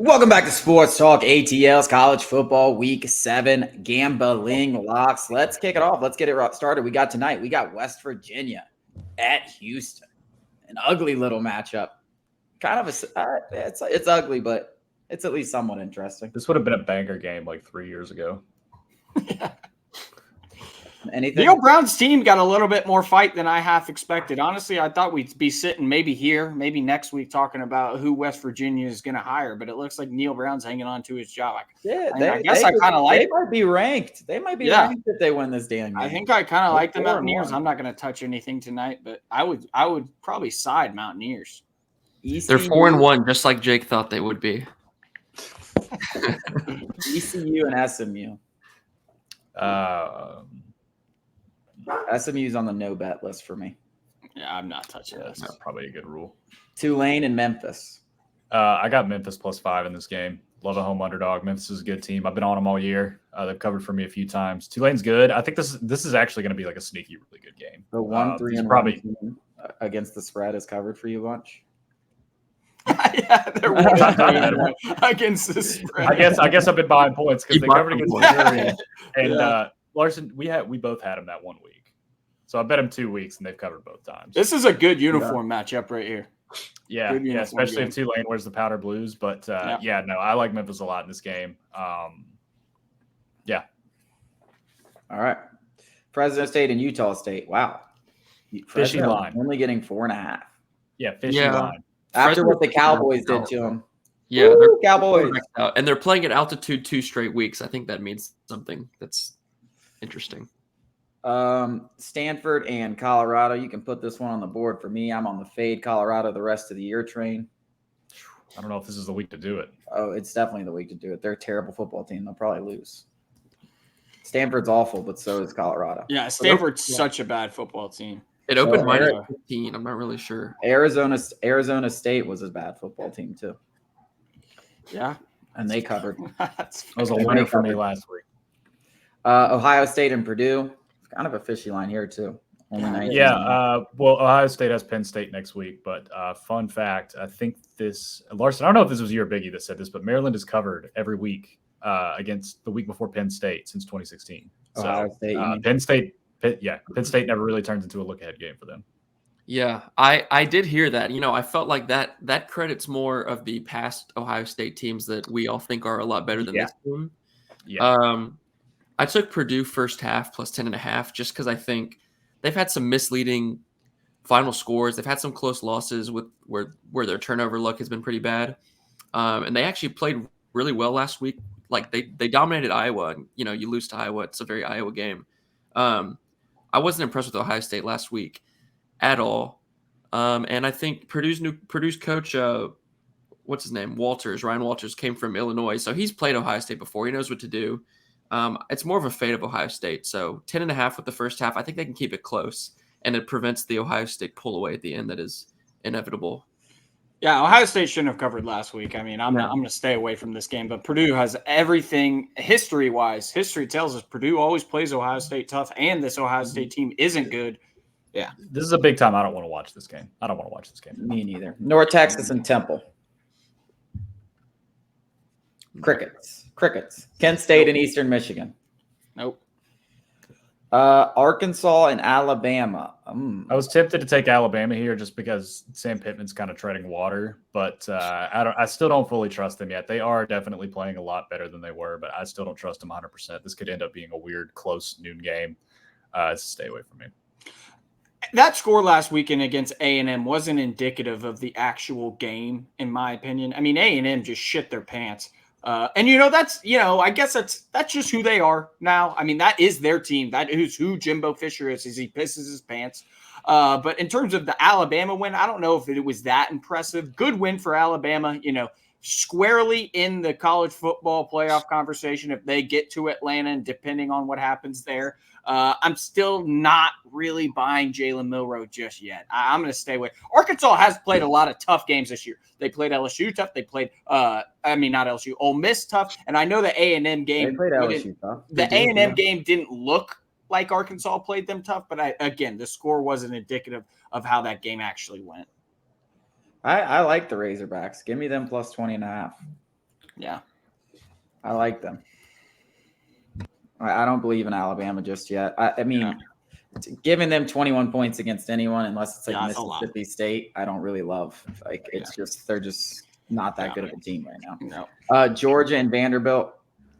Welcome back to Sports Talk ATL's College Football Week 7 Gambling Locks. Let's kick it off. Let's get it started. We got West Virginia at Houston. An ugly little matchup. Kind of it's ugly, but it's at least somewhat interesting. This would have been a banger game like 3 years ago. Anything? Neil Brown's team got a little bit more fight than I half expected. Honestly, I thought we'd be sitting maybe here, maybe next week talking about who West Virginia is going to hire, but it looks like Neil Brown's hanging on to his job. I guess I kind of like. They might be ranked. They might be ranked if they win this damn game. I think I kind of like the Mountaineers. I'm not going to touch anything tonight, but I would probably side Mountaineers. They're 4-1, just like Jake thought they would be. ECU and SMU. SMU's on the no bet list for me. Yeah, I'm not touching this. That's probably a good rule. Tulane and Memphis. I got Memphis +5 in this game. Love a home underdog. Memphis is a good team. I've been on them all year. They've covered for me a few times. Tulane's good. I think this is actually going to be like a sneaky, really good game. The 1-3 probably against the spread is covered for you, Bunch. Yeah, they're 1-3 against the spread. I guess I've been buying points because they covered against Missouri. And Larson, we both had them that 1 week. So I bet them 2 weeks, and they've covered both times. This is a good uniform matchup right here. Yeah, especially if Tulane wears the powder blues. But, I like Memphis a lot in this game. Yeah. All right. Fresno State and Utah State. Wow. Fishy line. Only getting 4.5. Yeah, fishy line. After what the Cowboys did to them. Yeah, they're Cowboys. And they're playing at altitude 2 straight weeks. I think that means something that's interesting. Stanford and Colorado. You can put this one on the board for me. I'm on the fade Colorado the rest of the year train. I don't know if this is the week to do it. Oh, it's definitely the week to do it. They're a terrible football team. They'll probably lose. Stanford's awful, but so is Colorado. Yeah, Stanford's such a bad football team. It opened -15. I'm not really sure. Arizona State was a bad football team too. Yeah, and they covered. That was a winner for me last week. Ohio State and Purdue. Kind of a fishy line here too. Only 19. Well, Ohio State has Penn State next week, but fun fact, I think Larson, I don't know if this was you or Biggie that said this, but Maryland has covered every week against the week before Penn State since 2016. Ohio State, Penn State never really turns into a look-ahead game for them. Yeah, I did hear that. I felt like that credits more of the past Ohio State teams that we all think are a lot better than this team. Yeah. I took Purdue first half +10.5 just because I think they've had some misleading final scores. They've had some close losses where their turnover luck has been pretty bad. And they actually played really well last week. Like they dominated Iowa. And, you lose to Iowa. It's a very Iowa game. I wasn't impressed with Ohio State last week at all. And I think Purdue's coach, what's his name? Ryan Walters came from Illinois. So he's played Ohio State before. He knows what to do. It's more of a fade of Ohio State. So 10.5 with the first half. I think they can keep it close, and it prevents the Ohio State pull away at the end that is inevitable. Yeah, Ohio State shouldn't have covered last week. I mean, I'm going to stay away from this game, but Purdue has everything history-wise. History tells us Purdue always plays Ohio State tough, and this Ohio State team isn't good. Yeah. This is a big time. I don't want to watch this game. Me neither. North Texas and Temple. Crickets. Kent State and Eastern Michigan. Nope. Arkansas and Alabama. I was tempted to take Alabama here just because Sam Pittman's kind of treading water, but I still don't fully trust them yet. They are definitely playing a lot better than they were, but I still don't trust them 100%. This could end up being a weird, close noon game. Stay away from me. That score last weekend against A&M wasn't indicative of the actual game, in my opinion. I mean, A&M just shit their pants. And that's I guess that's just who they are now. I mean, that is their team. That is who Jimbo Fisher is he pisses his pants. But in terms of the Alabama win, I don't know if it was that impressive. Good win for Alabama, squarely in the college football playoff conversation if they get to Atlanta, and depending on what happens there. I'm still not really buying Jalen Milroe just yet. I'm going to stay away. Arkansas has played a lot of tough games this year. They played LSU tough. They played, not LSU, Ole Miss tough. And I know the A&M game. They played LSU tough. The A&M game didn't look like Arkansas played them tough, but again, the score wasn't indicative of how that game actually went. I like the Razorbacks. Give me them plus 20.5. Yeah. I like them. I don't believe in Alabama just yet. I mean, giving them 21 points against anyone, unless it's like Mississippi State, I don't really love. Like, it's just they're just not that good of a team right now. No. Georgia and Vanderbilt.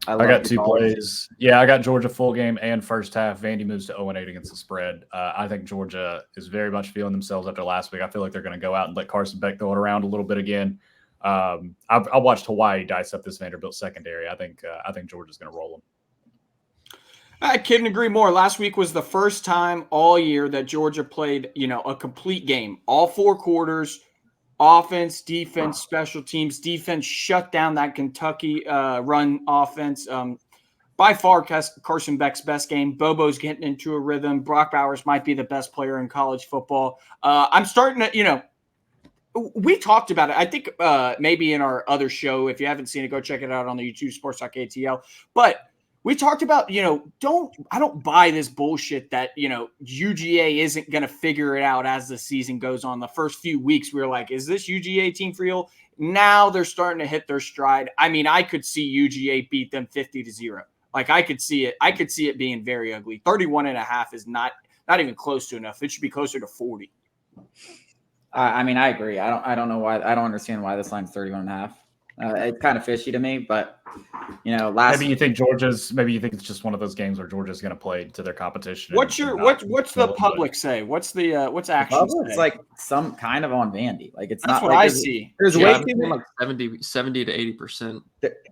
I got 2 plays. Yeah, I got Georgia full game and first half. Vandy moves to 0-8 against the spread. I think Georgia is very much feeling themselves after last week. I feel like they're going to go out and let Carson Beck throw it around a little bit again. I watched Hawaii dice up this Vanderbilt secondary. I think Georgia's going to roll them. I couldn't agree more. Last week was the first time all year that Georgia played, a complete game. All 4 quarters, offense, defense, special teams. Defense shut down that Kentucky run offense. By far, Carson Beck's best game. Bobo's getting into a rhythm. Brock Bowers might be the best player in college football. I'm starting to, we talked about it. I think maybe in our other show, if you haven't seen it, go check it out on the YouTube, sports.atl. But we talked about, I don't buy this bullshit that, UGA isn't going to figure it out as the season goes on. The first few weeks, we were like, is this UGA team for real? Now they're starting to hit their stride. I mean, I could see UGA beat them 50-0. Like, I could see it. I could see it being very ugly. 31.5 is not even close to enough. It should be closer to 40. I mean, I agree. I don't know why. I don't understand why this line's 31.5. It's kind of fishy to me, but maybe you think it's just one of those games where Georgia's going to play to their competition. What's the public say? What's action? It's like some kind of on Vandy. Like, it's that's not what like I see. There's way too many, like 70 to 80%.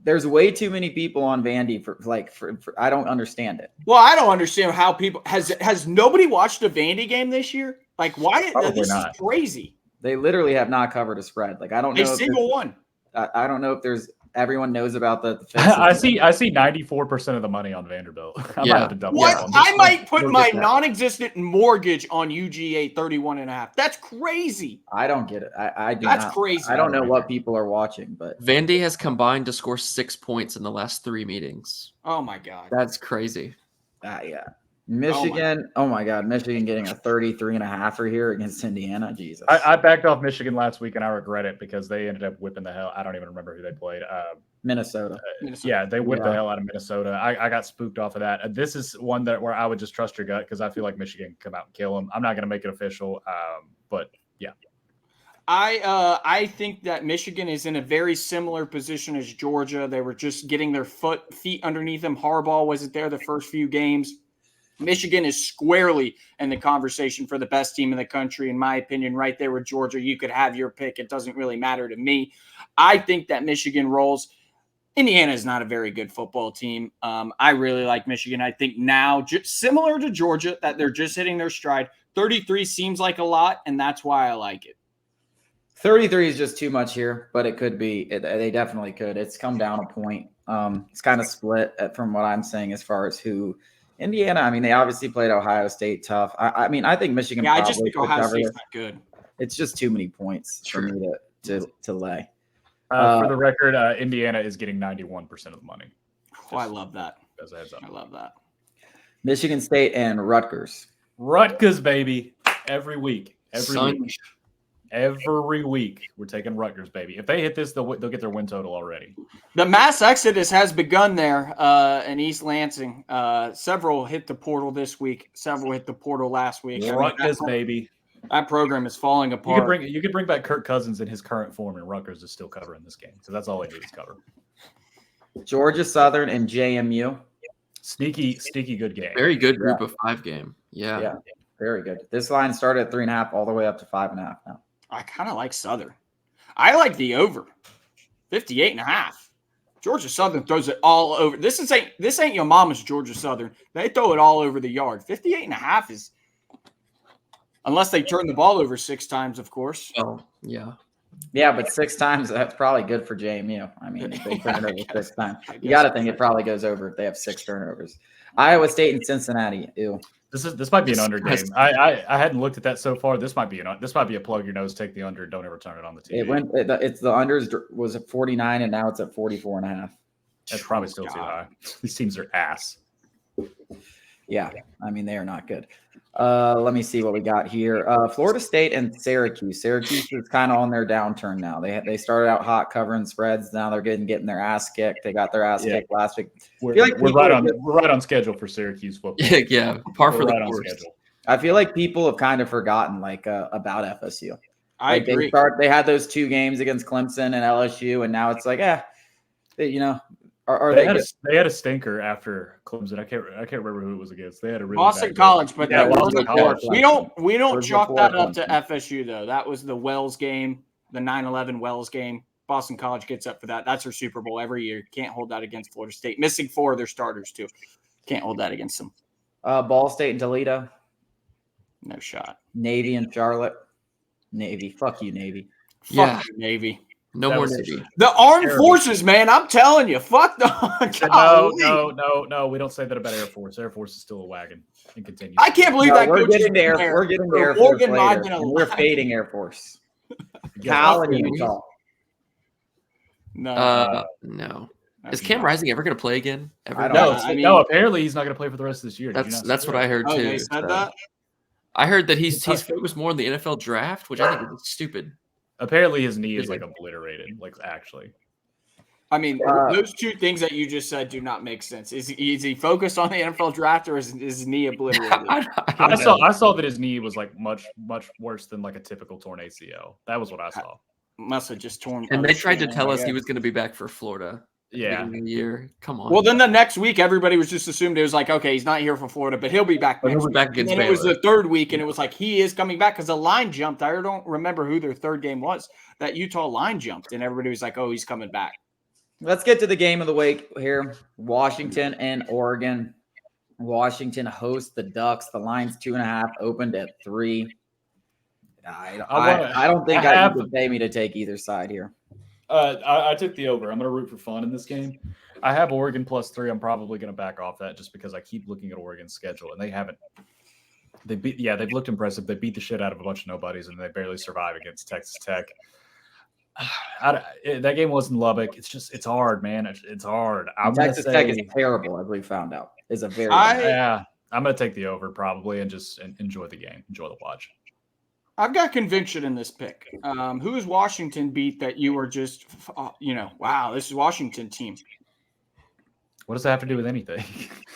There's way too many people on Vandy for I don't understand it. Well, I don't understand how people has nobody watched a Vandy game this year? Like, why? This is crazy. They literally have not covered a spread. Like, I don't know a single one. I don't know if there's everyone knows about the I see 94% of the money on Vanderbilt. I might have to double what? I might put my non-existent mortgage on UGA 31.5. That's crazy. I don't get it. That's crazy. I don't know what people are watching, but Vandy has combined to score 6 points in the last 3 meetings. Oh my God. That's crazy. Yeah. Michigan, oh my God, Michigan getting a 33.5 here against Indiana. Jesus. I backed off Michigan last week and I regret it because they ended up whipping the hell. I don't even remember who they played. Minnesota. Yeah, they whipped the hell out of Minnesota. I got spooked off of that. This is one where I would just trust your gut because I feel like Michigan can come out and kill them. I'm not going to make it official, but yeah. I think that Michigan is in a very similar position as Georgia. They were just getting their feet underneath them. Harbaugh wasn't there the first few games. Michigan is squarely in the conversation for the best team in the country, in my opinion, right there with Georgia. You could have your pick. It doesn't really matter to me. I think that Michigan rolls. Indiana is not a very good football team. I really like Michigan. I think now, similar to Georgia, that they're just hitting their stride. 33 seems like a lot, and that's why I like it. 33 is just too much here, but it could be. They definitely could. It's come down a point. It's kind of split from what I'm saying as far as who – Indiana, I mean, they obviously played Ohio State tough. I mean, I think Michigan. Yeah, I just think Ohio State's not good. It's just too many points for me to lay. For the record, Indiana is getting 91% of the money. Oh, I love that. As a heads up. I love that. Michigan State and Rutgers. Rutgers, baby, every week. Every week, we're taking Rutgers, baby. If they hit this, they'll get their win total already. The mass exodus has begun there in East Lansing. Several hit the portal this week. Several hit the portal last week. Rutgers, baby. That program is falling apart. You could bring back Kirk Cousins in his current form, and Rutgers is still covering this game. So that's all they do is cover. Georgia Southern and JMU. Sneaky good game. Very good group of 5 game. Yeah. Very good. This line started at 3.5 all the way up to 5.5 now. I kind of like Southern. I like the over. 58.5. Georgia Southern throws it all over. This ain't your mama's Georgia Southern. They throw it all over the yard. 58.5 is, unless they turn the ball over 6 times, of course. Oh, yeah. Yeah, but 6 times, that's probably good for JMU. I mean, if they turn it over 6 times. You got to think it probably goes over if they have 6 turnovers. Iowa State and Cincinnati. Ew. This might be an under game. I hadn't looked at that so far. This might be a plug your nose, take the under, don't ever turn it on the TV. It's the unders was at 49 and now it's at 44.5. That's probably still too high. These teams are ass. Yeah, I mean, they are not good. Let me see what we got here. Florida State and Syracuse. Syracuse is kind of on their downturn now. They started out hot covering spreads. Now they're getting their ass kicked. They got their ass kicked last week. We're right on schedule for Syracuse football. Yeah, par for the course. I feel like people have kind of forgotten about FSU. I agree. They had those 2 games against Clemson and LSU, and now it's like, they had a stinker after Clemson. I can't remember who it was against. They had a really Boston bad College, but yeah, Boston College. We don't chalk that up to Clemson. FSU though. That was the Wells game, the 9/11 Wells game. Boston College gets up for that. That's their Super Bowl every year. Can't hold that against Florida State. Missing 4 of their starters too. Can't hold that against them. Ball State and Toledo. No shot. Navy and Charlotte. Navy. Fuck you, Navy. Fuck you, Navy. No more Navy. The armed forces, man. I'm telling you. Fuck the. No. We don't say that about Air Force. Air Force is still a wagon and continues. I can't believe that. We're getting to Air Force. We're getting to Air Force later. We're fading Air Force. Cal and Utah. No. Is Cam Rising ever going to play again? No. Apparently he's not going to play for the rest of this year. That's what I heard too. They said that? I heard that he's focused more on the NFL draft, which I think is stupid. Apparently his knee is obliterated, actually. I mean, those 2 things that you just said do not make sense. Is he focused on the NFL draft or is his knee obliterated? I saw that his knee was much worse than a typical torn ACL. That was what I saw. Must have just torn. And they tried to tell us he was going to be back for Florida. Yeah. Year. Come on. Well, then the next week, everybody was just assumed it was okay, he's not here for Florida, but he'll be back next week. Back against and it was the 3rd week, and it was he is coming back because the line jumped. I don't remember who their 3rd game was. That Utah line jumped, and everybody was oh, he's coming back. Let's get to the game of the week here. Washington and Oregon. Washington hosts the Ducks. The line's 2.5, opened at 3. I don't think I would pay me to take either side here. I took the over. I'm going to root for fun in this game. I have Oregon +3. I'm probably going to back off that just because I keep looking at Oregon's schedule, and they haven't. They've looked impressive. They beat the shit out of a bunch of nobodies, and they barely survive against Texas Tech. That game was in Lubbock. It's hard, man. It's hard. Texas Tech is terrible, as we found out. Is a very I'm going to take the over probably and just enjoy the game, enjoy the watch. I've got conviction in this pick. Who is Washington beat that you were just, wow, this is Washington team? What does that have to do with anything?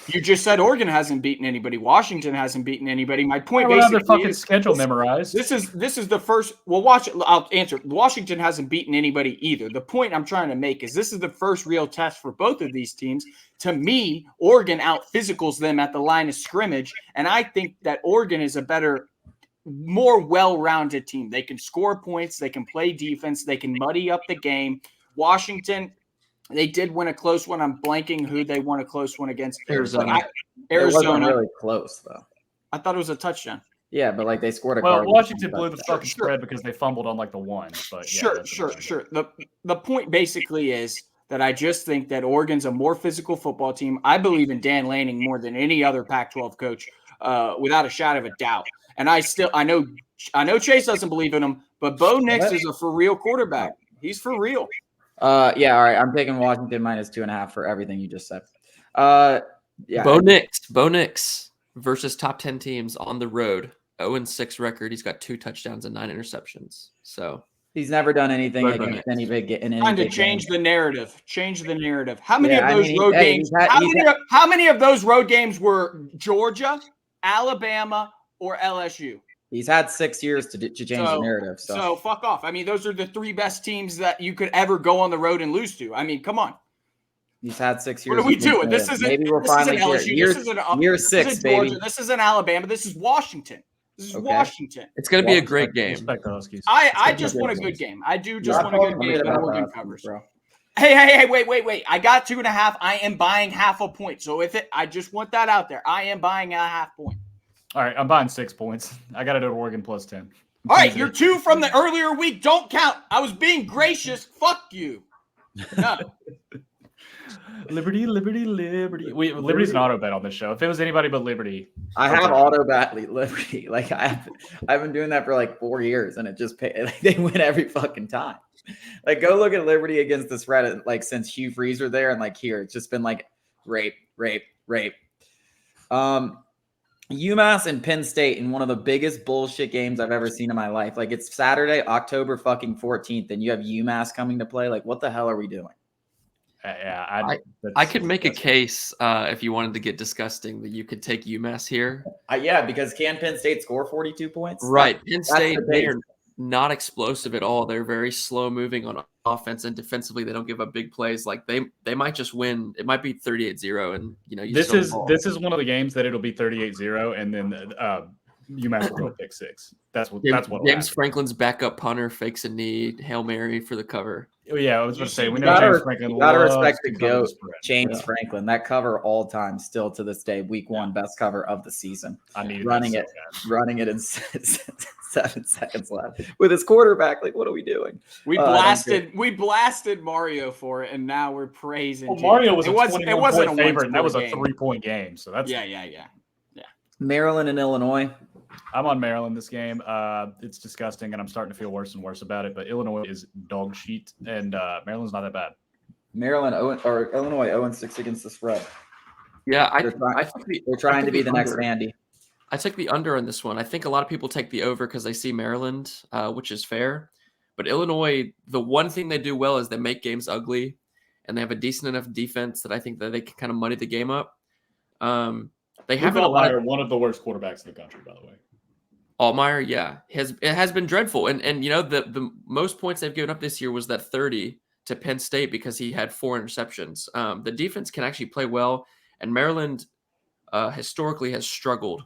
You just said Oregon hasn't beaten anybody. Washington hasn't beaten anybody. My point basically their fucking schedule memorized. This is the first. Well, I'll answer. Washington hasn't beaten anybody either. The point I'm trying to make is this is the first real test for both of these teams. To me, Oregon out physicals them at the line of scrimmage, and I think that Oregon is a better, more well-rounded team. They can score points. They can play defense. They can muddy up the game. Washington, they did win a close one. I'm blanking who they won a close one against. Arizona. It wasn't really close, though. I thought it was a touchdown. Yeah, but they scored a Washington blew the fucking spread because they fumbled on the one. But sure. The point basically is that I just think that Oregon's a more physical football team. I believe in Dan Lanning more than any other Pac-12 coach, without a shadow of a doubt. And I know Chase doesn't believe in him, but Bo Nix is a for real quarterback. He's for real. Yeah, all right. I'm taking Washington -2.5 for everything you just said. Yeah. Bo Nix versus top 10 teams on the road. 0-6 record. He's got 2 touchdowns and 9 interceptions. So he's never done anything against any big in any trying to change the narrative. Change the narrative. How many of those road games? How many of those road games were Georgia, Alabama, or LSU? He's had 6 years to change the narrative. So fuck off. I mean, those are the 3 best teams that you could ever go on the road and lose to. I mean, come on. He's had 6 years. What are we doing? This isn't. Maybe we'll finally get year 6, baby. Georgia. This isn't Alabama. This is Washington. This is Washington. It's going to be a great game. I just want a good game. I do just want a good game that Oregon covers. Bro. Hey, wait. I got 2.5. I am buying half a point. So I just want that out there. I am buying a half point. All right, I'm buying 6 points. I got it at Oregon +10. All right, your 2 from the earlier week don't count. I was being gracious. Fuck you. No. Liberty. Liberty's an auto bet on this show. If it was anybody but Liberty. I have auto bet Liberty. I've been doing that for 4 years, and it just they win every fucking time. Go look at Liberty against the spread since Hugh Freeze were there, and here it's just been rape. UMass and Penn State in one of the biggest bullshit games I've ever seen in my life. Like, it's Saturday, October fucking 14th, and you have UMass coming to play. Like, what the hell are we doing? Yeah, I could make a case if you wanted to get disgusting that you could take UMass here. Yeah, because can Penn State score 42 points? Right. Penn State, the they base. are not explosive at all. They're very slow moving on offense, and defensively they don't give up big plays. Like they might just win. It might be 38-0, and you this still is ball. this is one of the games that it'll be 38-0, and then UMass will go pick 6. That's what James Franklin's backup punter fakes a knee, Hail Mary for the cover. Oh, yeah, I was going to say, we know gotta, James Franklin you gotta loves respect to the cover GOAT, spread. James Franklin. That cover all time, still to this day, week 1, best cover of the season. I needed running that it, so running it in 7 seconds left with his quarterback. Like, what are we doing? We blasted Mario for it, and now we're praising. Well, Mario was it a 21-point favorite, and that was a 3-point game. So that's yeah. Maryland and Illinois. I'm on Maryland this game. It's disgusting, and I'm starting to feel worse and worse about it. But Illinois is dog shit, and Maryland's not that bad. Illinois 0-6 against the spread. Yeah, they're trying to be the next Vandy. I took the under on this one. I think a lot of people take the over because they see Maryland, which is fair. But Illinois, the one thing they do well is they make games ugly, and they have a decent enough defense that I think that they can kind of muddy the game up. They have one of the worst quarterbacks in the country, by the way. Altmaier, yeah, it has been dreadful, and the most points they've given up this year was that 30 to Penn State because he had 4 interceptions. The defense can actually play well, and Maryland historically has struggled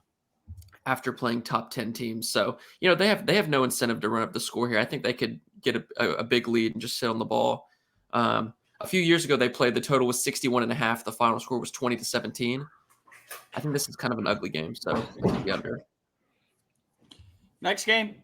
after playing top 10 teams. So they have no incentive to run up the score here. I think they could get a big lead and just sit on the ball. A few years ago, they played. The total was 61.5. The final score was 20-17. I think this is kind of an ugly game, so the under. Next game.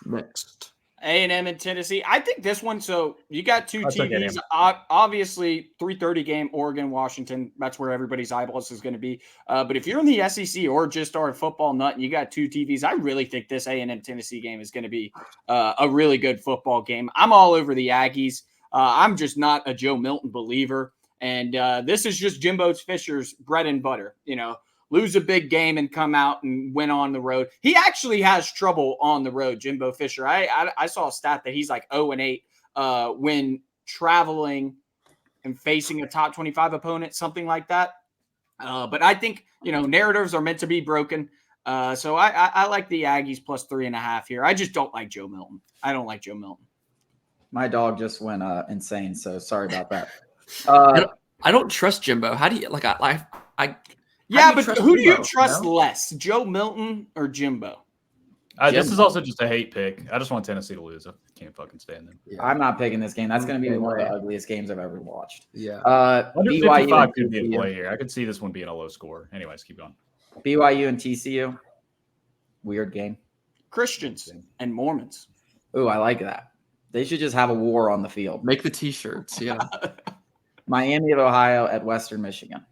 Next. A&M and Tennessee. I think this one, so you got 2 TVs. Obviously, 3:30 game, Oregon, Washington. That's where everybody's eyeballs is going to be. But if you're in the SEC or just are a football nut and you got 2 TVs, I really think this A&M Tennessee game is going to be a really good football game. I'm all over the Aggies. I'm just not a Joe Milton believer. And this is just Jimbo Fisher's bread and butter, lose a big game and come out and win on the road. He actually has trouble on the road, Jimbo Fisher. I saw a stat that he's like 0-8 when traveling and facing a top 25 opponent, something like that. But I think, narratives are meant to be broken. So I like the Aggies plus 3.5 here. I just don't like Joe Milton. I don't like Joe Milton. My dog just went insane, so sorry about that. I don't trust Jimbo. How do you Yeah, but who do you trust less, Joe Milton or Jimbo? This is also just a hate pick. I just want Tennessee to lose. I can't fucking stand them. Yeah. I'm not picking this game. That's going to be one of the ugliest games I've ever watched. Yeah. Under 55 could be in play here. I could see this one being a low score. Anyways, keep going. BYU and TCU. Weird game. Christians and Mormons. Ooh, I like that. They should just have a war on the field. Make the T-shirts. Yeah. Miami of Ohio at Western Michigan.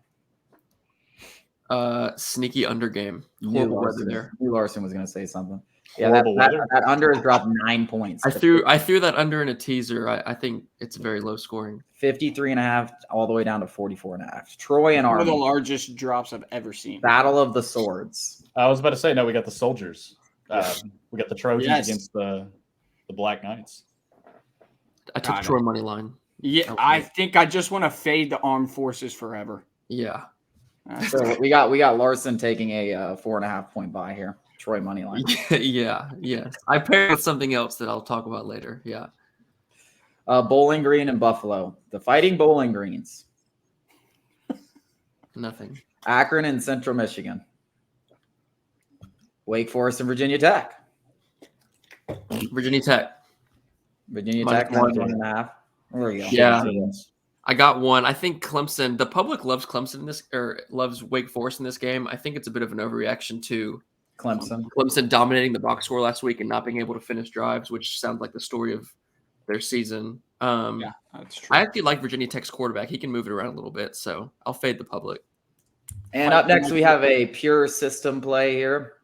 Sneaky under game. Horrible weather there. Larson was going to say something. Yeah, that under has dropped 9 points. I threw that under in a teaser. I think it's very low scoring. 53.5 all the way down to 44.5. Troy and Army. One of the largest drops I've ever seen. Battle of the Swords. I was about to say, no, we got the soldiers. We got the Trojans against the Black Knights. I took Troy money line. Yeah, I think I just want to fade the armed forces forever. Yeah. So we got Larson taking a 4.5 point buy here. Troy money line. Yeah. I paired with something else that I'll talk about later. Yeah. Bowling Green and Buffalo. The Fighting Bowling Greens. Nothing. Akron and Central Michigan. Wake Forest and Virginia Tech. Virginia Tech. Tech, 1.5. There you go. Yeah. I got one. I think Clemson, the public loves Clemson in this, or loves Wake Forest in this game. I think it's a bit of an overreaction to Clemson dominating the box score last week and not being able to finish drives, which sounds like the story of their season. Yeah, that's true. I actually like Virginia Tech's quarterback. He can move it around a little bit, so I'll fade the public. And up next, we have a pure system play here.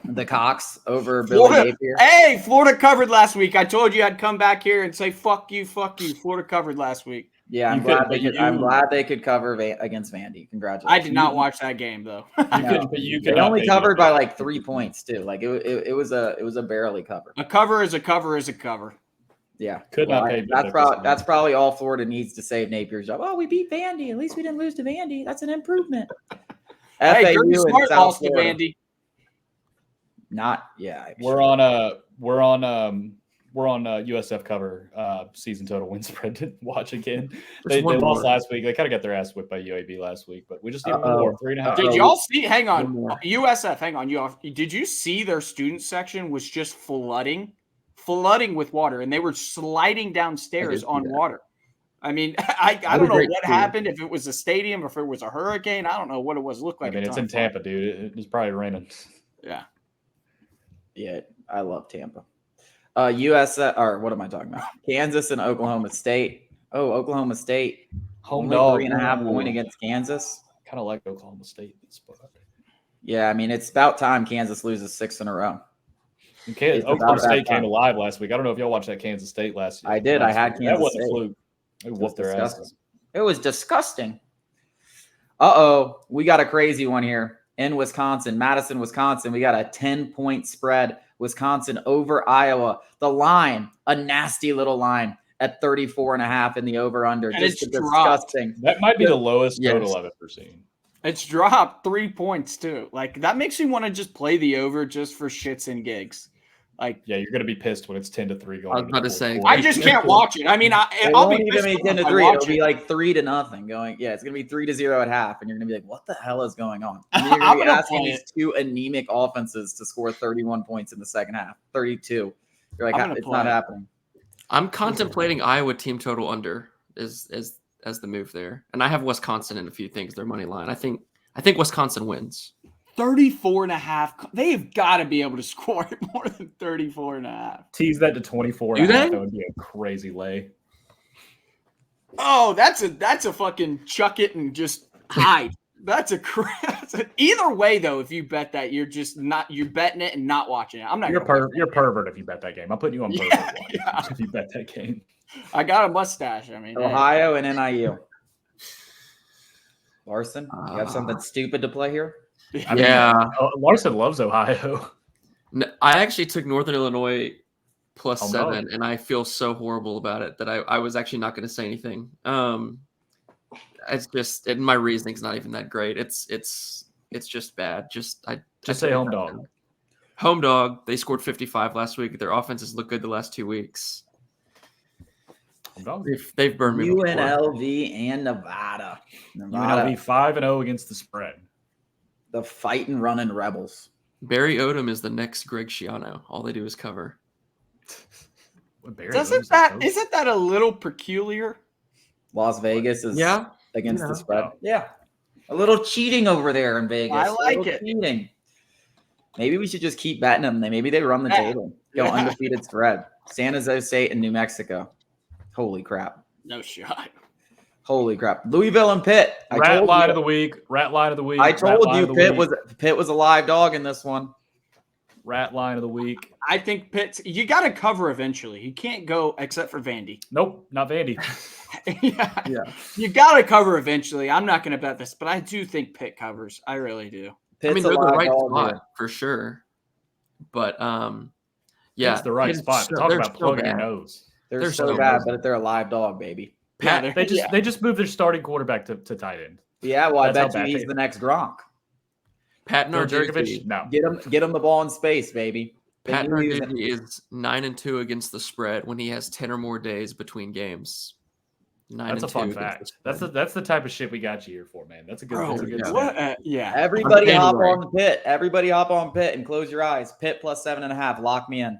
The Cox over Billy Napier. Hey, Florida covered last week. I told you I'd come back here and say, fuck you. Florida covered last week. Yeah, I'm glad they could cover against Vandy. Congratulations. I did not watch that game though. They only covered by like 3 points too. Like it was a barely cover. A cover is a cover is a cover. Yeah, That's probably all Florida needs to save Napier's job. Oh, we beat Vandy. At least we didn't lose to Vandy. That's an improvement. Hey, FAU Kirby and Smart South lost to Florida. Vandy. We're on USF cover season total win spread to watch again. They lost last week. They kind of got their ass whipped by UAB last week, but we just need more 3.5. Did y'all see? Hang on, USF. Hang on, did you see their student section was just flooding with water, and they were sliding downstairs on water. I mean, I don't know what happened. If it was a stadium, or if it was a hurricane, I don't know what it was. It looked like. I mean, it's in Tampa, dude. It's probably raining. Yeah, I love Tampa. USF, or what am I talking about? Kansas and Oklahoma State. Oh, Oklahoma State. Home dog. 3.5 point against Kansas. Kind of like Oklahoma State. Yeah, I mean, it's about time Kansas loses 6 in a row. Oklahoma State came alive last week. I don't know if y'all watched that Kansas State last year. I did. I had Kansas State. That wasn't a fluke. They whooped their asses. It was disgusting. Uh-oh. We got a crazy one here in Wisconsin. Madison, Wisconsin. We got a 10-point spread. Wisconsin over Iowa. The line, a nasty little line at 34.5 in the over-under. And just it's disgusting. Dropped. That might be the lowest total I've ever seen. It's dropped 3 points, too. Like, that makes me want to just play the over just for shits and gigs. Like, yeah, you're going to be pissed when it's 10-3 going. I was about to say. I just can't watch it. I mean, I'll be pissed. 10-3. It'll be like 3-0 going. Yeah, it's going to be 3-0 at half, and you're going to be like, what the hell is going on? And you're going to be asking these two anemic offenses to score 31 points in the second half, 32. You're like, it's not happening. I'm contemplating Iowa team total under as the move there. And I have Wisconsin in a few things, their money line. I think Wisconsin wins. 34.5. They've got to be able to score more than 34.5. Tease that to 24. That would be a crazy lay. Oh, that's a fucking chuck it and just hide. That's either way though. If you bet that, you're betting it and not watching it. I'm not. You're pervert if you bet that game. I'm putting you on pervert if you bet that game. I got a mustache. I mean, Ohio and NIU. Larson, you have something stupid to play here? Larson loves Ohio. No, I actually took Northern Illinois plus 7, and I feel so horrible about it that I was actually not going to say anything. It's just my reasoning's not even that great. It's just bad. Just say home dog. Home dog. They scored 55 last week. Their offenses look good the last 2 weeks. They've burned me. UNLV and Nevada. UNLV 5-0 against the spread. The fighting running Rebels. Barry Odom is the next Greg Schiano. All they do is cover. Isn't that a little peculiar? Las Vegas is against the spread. No. Yeah. A little cheating over there in Vegas. I like it. Cheating. Maybe we should just keep betting them. Maybe they run the table. Go undefeated spread. San Jose State and New Mexico. Holy crap. No shot. Holy crap. Louisville and Pitt. Rat line of the week. I told you Pitt was a live dog in this one. Rat line of the week. I think Pitt, you got to cover eventually. You can't go except for Vandy. Nope, not Vandy. Yeah. You got to cover eventually. I'm not going to bet this, but I do think Pitt covers. I really do. Pitt's they're the right spot for sure. But it's the right spot. Talk about plugging your nose. They're so bad, but they're a live dog, baby. They just moved their starting quarterback to tight end. Yeah, well, I bet you he's the next Gronk. Pat Narduzzi. No. Get him the ball in space, baby. Pat Narduzzi is 9-2 against the spread when he has 10 or more days between games. That's a fun fact. That's the type of shit we got you here for, man. That's a good. Everybody hop on the Pitt. Everybody hop on Pitt and close your eyes. Pitt plus 7.5. Lock me in.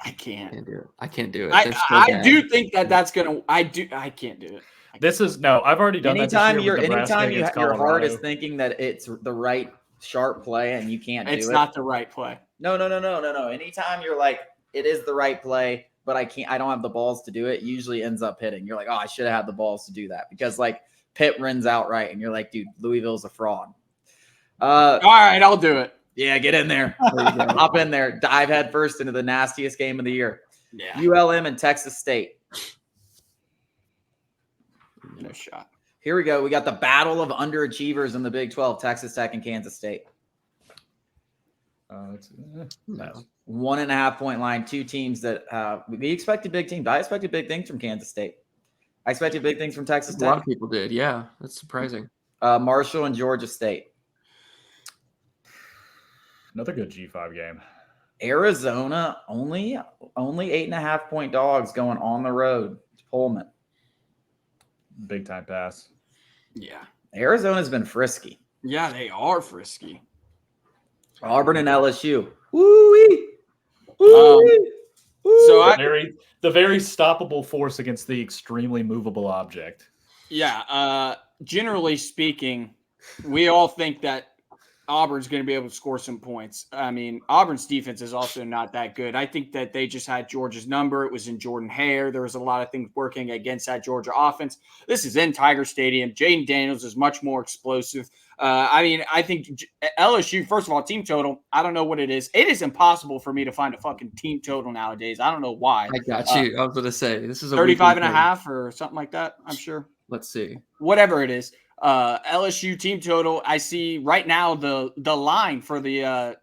I can't do it. I can't do it. I do think that's gonna. I can't do it. I've already done anytime that. Anytime your heart is thinking that it's the right sharp play and you can't do it. It's not the right play. No. Anytime you're like, it is the right play, but I don't have the balls to do it, usually ends up hitting. You're like, oh, I should have had the balls to do that because like Pitt runs outright and you're like, dude, Louisville's a fraud. All right, I'll do it. Yeah, get in there. Hop in there. Dive head first into the nastiest game of the year. Yeah. ULM and Texas State. No shot. Here we go. We got the battle of underachievers in the Big 12, Texas Tech and Kansas State. No. 1.5 point line, two teams that we expected big teams. I expected big things from Kansas State. I expected big things from Texas A Tech. lot of people did. Yeah, that's surprising. Marshall and Georgia State. Another good G5 game. Arizona, only 8.5 point dogs going on the road to Pullman. Big time pass. Yeah. Arizona's been frisky. Yeah, they are frisky. Auburn and LSU. Woo-wee. Woo-wee. So the very stoppable force against the extremely movable object. Yeah, generally speaking, we all think that Auburn's going to be able to score some points. I mean, Auburn's defense is also not that good. I think that they just had Georgia's number. It was in Jordan Hare. There was a lot of things working against that Georgia offense. This is in Tiger Stadium. Jaden Daniels is much more explosive. I think LSU, first of all, team total, I don't know what it is. It is impossible for me to find a fucking team total nowadays. I don't know why. I got you. I was going to say, this is a 35 and a half or something like that, I'm sure. Let's see. Whatever it is. LSU team total. I see right now the line for the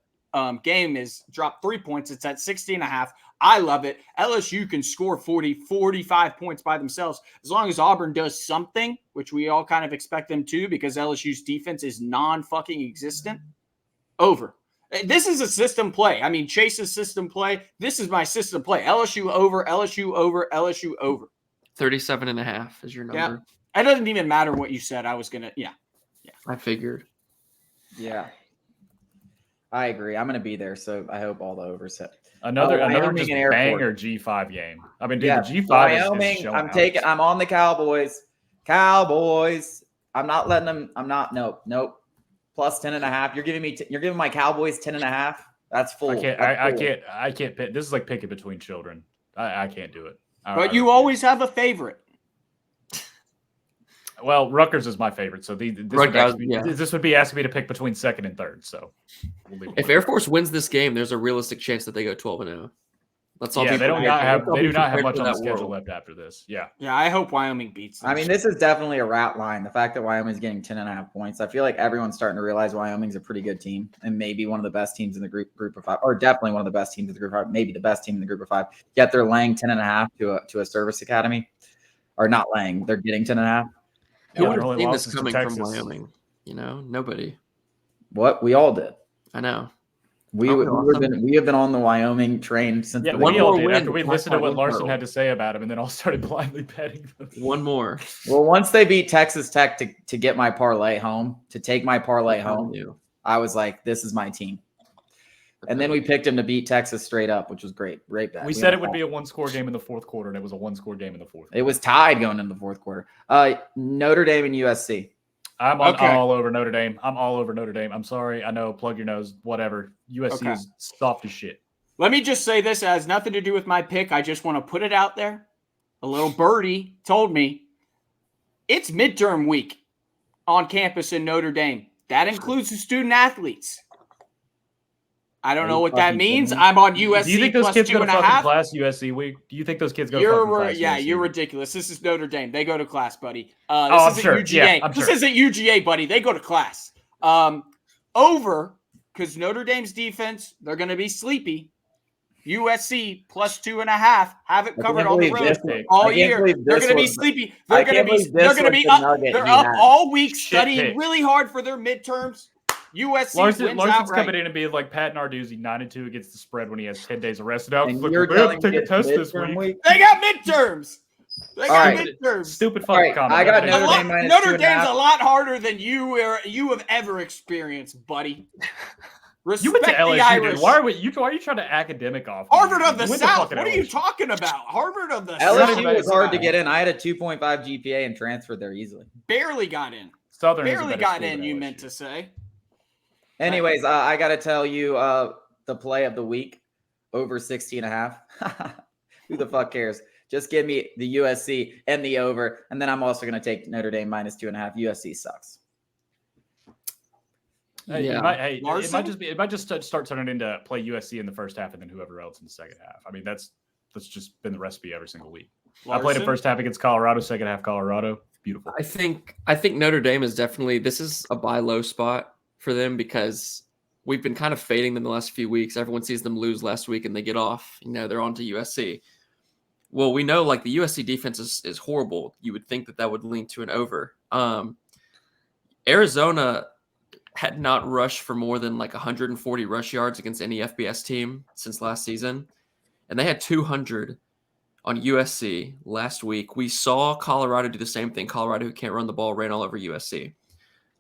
game is dropped 3 points. It's at 60.5. I love it. LSU can score 40, 45 points by themselves as long as Auburn does something, which we all kind of expect them to because LSU's defense is non-fucking existent. Over. This is a system play. I mean, Chase's system play. This is my system play. LSU over, LSU over, LSU over. 37.5 is your number. Yeah. It doesn't even matter what you said. I was going to, yeah. I figured. Yeah. I agree. I'm going to be there, so I hope all the overs hit. Another Wyoming just and Air banger G5 game. I mean, dude, Yeah, the G5 Wyoming. is I'm on the Cowboys. Cowboys. I'm not letting them. Nope. Plus 10.5. You're giving my Cowboys 10.5. That's full. I can't pick. This is like picking between children. I can't do it. But you always have a favorite. Well, Rutgers is my favorite, so this would be asking me to pick between second and third. So, if Air Force wins this game, there's a realistic chance that they go 12-0. Let's all. Yeah, they do not have much on the schedule world. left after this. Yeah. Yeah, I hope Wyoming beats them. I mean, this is definitely a rat line. The fact that Wyoming's getting 10.5 points, I feel like everyone's starting to realize Wyoming's a pretty good team and maybe one of the best teams in the group of five, or definitely one of the best teams in the group of five, maybe the best team in the group of five. Yet they're laying 10.5 to a service academy, or not laying. They're getting 10.5. Who would have seen this coming from Wyoming? Nobody. What? We all did. I know. We have been on the Wyoming train since the one more did, win. After we listened to what Larson had to say about him and then all started blindly betting them. One more. Well, once they beat Texas Tech to get my parlay home, to take my parlay home, I was like, this is my team. And then we picked him to beat Texas straight up, which was great. Great bet. We said it would be a one-score game in the fourth quarter, and it was a one-score game in the fourth quarter. It was tied going into the fourth quarter. Notre Dame and USC. I'm all over Notre Dame. I'm sorry. I know. Plug your nose. Whatever. USC is soft as shit. Let me just say this. It has nothing to do with my pick. I just want to put it out there. A little birdie told me it's midterm week on campus in Notre Dame. That includes the student athletes. I don't know what that means. I'm on USC. Do you think those plus kids go to 2.5 fucking class USC week? Do you think those kids go to fucking class? Yeah, USC you're week? ridiculous. This is Notre Dame. They go to class, buddy. I'm sure. UGA. Yeah, I'm this sure. isn't UGA, buddy. They go to class. Over, because Notre Dame's defense, they're going to be sleepy. USC plus 2.5. Have it covered on the road all year. They're going to be sleepy. They're going to be up. They're up all week studying really hard for their midterms. USC Larson's outright. coming in and being like Pat Narduzzi, 9-2 against the spread when he has 10 days arrested. And you're telling me take a test this week. They got midterms. Midterms. Stupid fucking comment. I got Notre Dame minus Notre Dame's a lot harder than you have ever experienced, buddy. Respect you went to LSU, the Irish. dude. Why are you trying to academic off? Harvard of the South. What are you talking about? Harvard of the South. LSU was hard to get in. I had a 2.5 GPA and transferred there easily. Barely got in. Southern barely got in. You meant to say. Anyways, I got to tell you the play of the week over 60.5. Who the fuck cares? Just give me the USC and the over, and then I'm also going to take Notre Dame minus 2.5. USC sucks. It might just start turning into play USC in the first half and then whoever else in the second half. I mean, that's just been the recipe every single week. Larson? I played the first half against Colorado, second half Colorado. Beautiful. I think Notre Dame is definitely, this is a buy low spot for them because we've been kind of fading them the last few weeks. Everyone sees them lose last week and they get off. They're on to USC. Well, we know like the USC defense is horrible. You would think that would lean to an over. Arizona had not rushed for more than like 140 rush yards against any FBS team since last season. And they had 200 on USC last week. We saw Colorado do the same thing. Colorado, who can't run the ball, ran all over USC.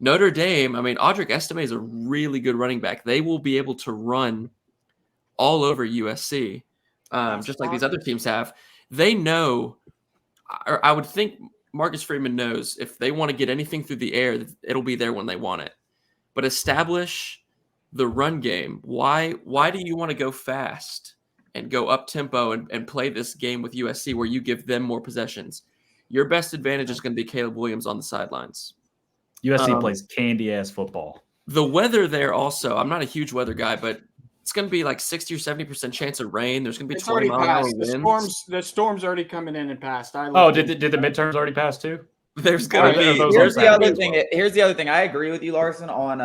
Notre Dame, Audric Estime is a really good running back. They will be able to run all over USC, just like these other teams have. They know, or I would think Marcus Freeman knows, if they want to get anything through the air, it'll be there when they want it. But establish the run game. Why do you want to go fast and go up tempo and play this game with USC where you give them more possessions? Your best advantage is going to be Caleb Williams on the sidelines. USC plays candy-ass football. The weather there also, I'm not a huge weather guy, but it's going to be like 60 or 70% chance of rain. There's going to be 20-mile-an-hour winds. The storm's already coming in and passed. Did the midterms already pass too? There's going to be. Here's the other thing. Here's the other thing. I agree with you, Larson, on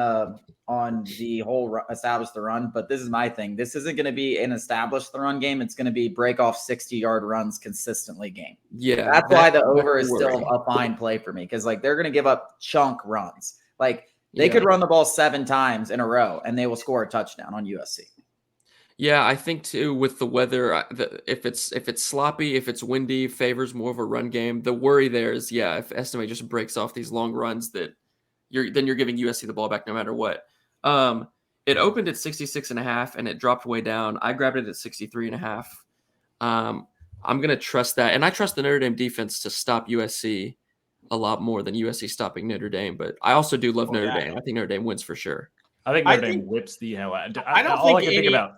the whole establish the run. But this is my thing. This isn't going to be an establish the run game. It's going to be break off 60-yard runs consistently game. Yeah, that's why the over is still a fine play for me, because like they're going to give up chunk runs. Like they could run the ball 7 times in a row and they will score a touchdown on USC. Yeah, I think too with the weather, if it's sloppy, if it's windy, favors more of a run game. The worry there is, if Estime just breaks off these long runs, that you're giving USC the ball back no matter what. It opened at 66.5 and it dropped way down. I grabbed it at 63.5. I'm gonna trust that, and I trust the Notre Dame defense to stop USC a lot more than USC stopping Notre Dame. But I also do love Notre Dame. I think Notre Dame wins for sure. I think Notre Dame whips the hell out. I can think about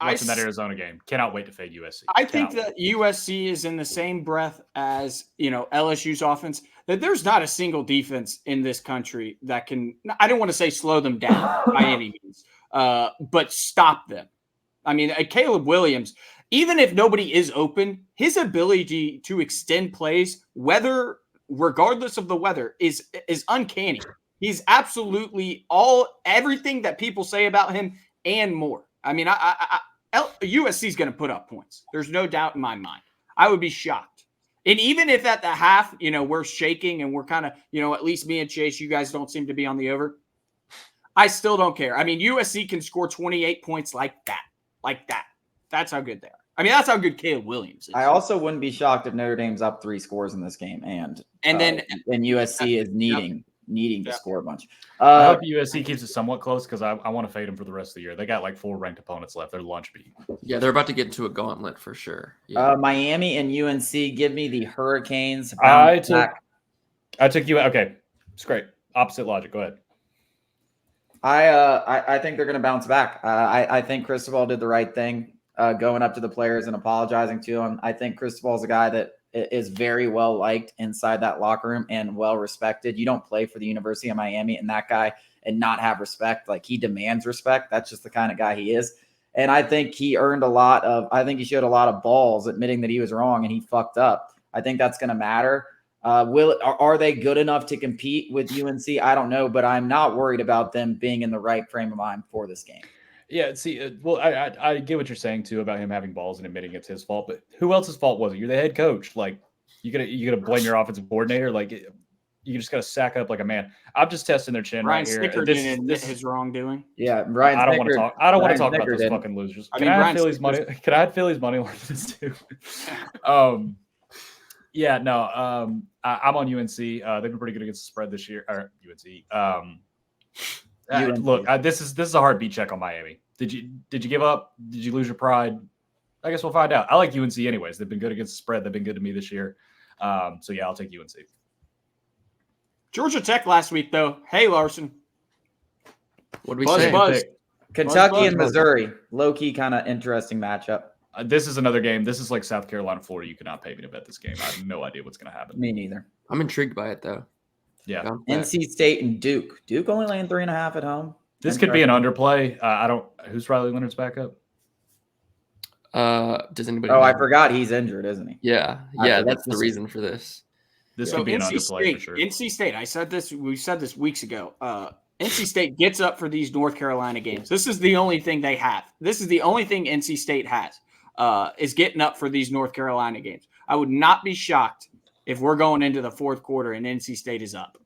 watching that Arizona game. Cannot wait to fade USC. I think that USC is in the same breath as LSU's offense. That there's not a single defense in this country that can. I don't want to say slow them down by any means, but stop them. I mean, Caleb Williams, even if nobody is open, his ability to extend plays, regardless of the weather, is uncanny. He's absolutely everything that people say about him and more. I mean, USC is going to put up points. There's no doubt in my mind. I would be shocked. And even if at the half, we're shaking and we're kind of, at least me and Chase, you guys don't seem to be on the over. I still don't care. I mean, USC can score 28 points like that. That's how good they are. I mean, that's how good Caleb Williams is. I also wouldn't be shocked if Notre Dame's up 3 scores in this game, and USC is needing to score a bunch. I hope USC keeps it somewhat close because I want to fade them for the rest of the year. They got like 4 ranked opponents left. They're lunch beat. Yeah, they're about to get into a gauntlet for sure. Yeah. Miami and UNC, give me the Hurricanes. I took you. Okay, it's great. Opposite logic. Go ahead. I think they're going to bounce back. I think Cristobal did the right thing going up to the players and apologizing to them. I think Cristobal is a guy that is very well liked inside that locker room and well respected. You don't play for the University of Miami and that guy and not have respect. Like, he demands respect. That's just the kind of guy he is. And I think he showed a lot of balls admitting that he was wrong and he fucked up. I think that's going to matter. Are they good enough to compete with UNC? I don't know, but I'm not worried about them being in the right frame of mind for this game. Yeah, see, I get what you're saying too about him having balls and admitting it's his fault, but who else's fault was it? You're the head coach. Like, you gonna blame your offensive coordinator? Like, you just gotta sack up like a man. I'm just testing their chin right here. This his wrongdoing. Yeah, Ryan. I don't want to talk. I don't want to talk about those fucking losers. Can I have Philly's money? Can I have Philly's money on this too? Yeah, no. I'm on UNC. They've been pretty good against the spread this year. Or UNC. Look, this is a hard beat check on Miami. Did you give up? Did you lose your pride? I guess we'll find out. I like UNC anyways. They've been good against the spread. They've been good to me this year. So yeah, I'll take UNC. Georgia Tech last week, though. Hey, Larson. What did we say? Buzz. Kentucky and Missouri. Low-key kind of interesting matchup. This is another game. This is like South Carolina, Florida. You cannot pay me to bet this game. I have no idea what's going to happen. Me neither. I'm intrigued by it, though. Yeah. NC State and Duke. Duke only laying 3.5 at home. This could be an underplay. Who's Riley Leonard's backup? Does anybody? I forgot he's injured, isn't he? Yeah. That's the reason for this. This So could be an NC underplay State, for sure. NC State. We said this weeks ago. NC State gets up for these North Carolina games. This is the only thing they have. This is the only thing NC State has is getting up for these North Carolina games. I would not be shocked if we're going into the fourth quarter and NC State is up.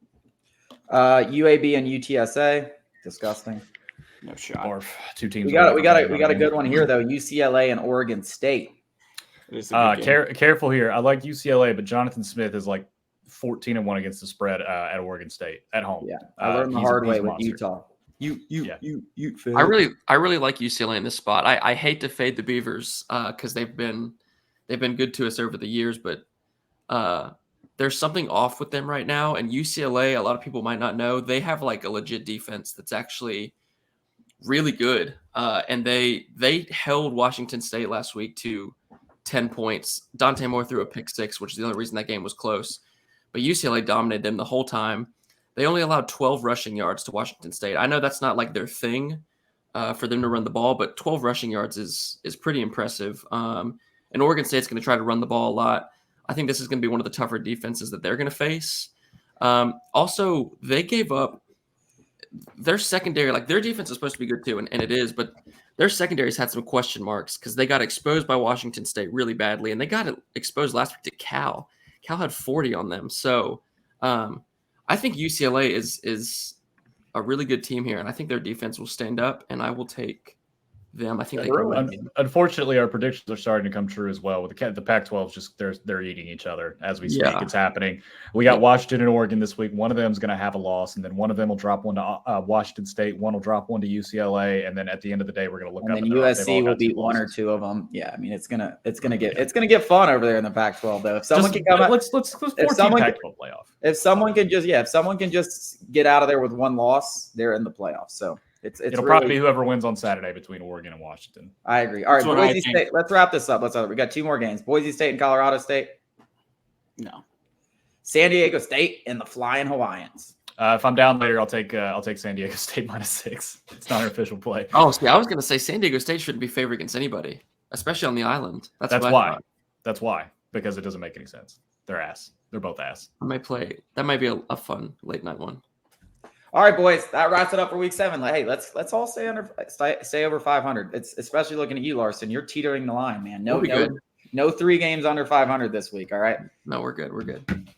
UAB and UTSA, disgusting. No shot. Barf. Two teams. We got a good one here though. UCLA and Oregon State. It is a good game. Careful here. I like UCLA, but Jonathan Smith is like 14-1 against the spread at Oregon State at home. Yeah, I learned the hard way with Utah. I really like UCLA in this spot. I hate to fade the Beavers because they've been good to us over the years, but there's something off with them right now. And UCLA, a lot of people might not know, they have like a legit defense that's actually really good. And they held Washington State last week to 10 points. Dante Moore threw a pick 6, which is the only reason that game was close. But UCLA dominated them the whole time. They only allowed 12 rushing yards to Washington State. I know that's not like their thing for them to run the ball, but 12 rushing yards is pretty impressive. And Oregon State's going to try to run the ball a lot. I think this is going to be one of the tougher defenses that they're going to face. Also, they gave up their secondary. Like their defense is supposed to be good too, and it is, but their secondaries had some question marks because they got exposed by Washington State really badly, and they got exposed last week to Cal. Cal had 40 on them. So I think UCLA is a really good team here, and I think their defense will stand up, and I will take them. I think they can win. Unfortunately, our predictions are starting to come true as well. With the Pac-12 just they're eating each other as we speak. Yeah. It's happening. We got Washington and Oregon this week. One of them is going to have a loss, and then one of them will drop one to Washington State. One will drop one to UCLA, and then at the end of the day, we're going to look up. And then USC will beat one or two of them. Yeah, I mean it's gonna get fun over there in the Pac-12 though. If someone can come out, let's Pac-12 playoff. If someone can just get out of there with one loss, they're in the playoffs. So. It'll really, probably be whoever wins on Saturday between Oregon and Washington. I agree. All right, Boise State. Let's wrap this up. We got 2 more games. Boise State and Colorado State. No. San Diego State and the Flying Hawaiians. If I'm down later, I'll take San Diego State -6. It's not an official play. Oh, see, I was going to say San Diego State shouldn't be favored against anybody, especially on the island. That's why. That's why. Because it doesn't make any sense. They're ass. They're both ass. That might be a fun late night one. All right, boys, that wraps it up for week 7. Hey, let's all stay over 500. It's especially looking at you, Larson. You're teetering the line, man. No 3 games under 500 this week. All right. No, we're good. We're good.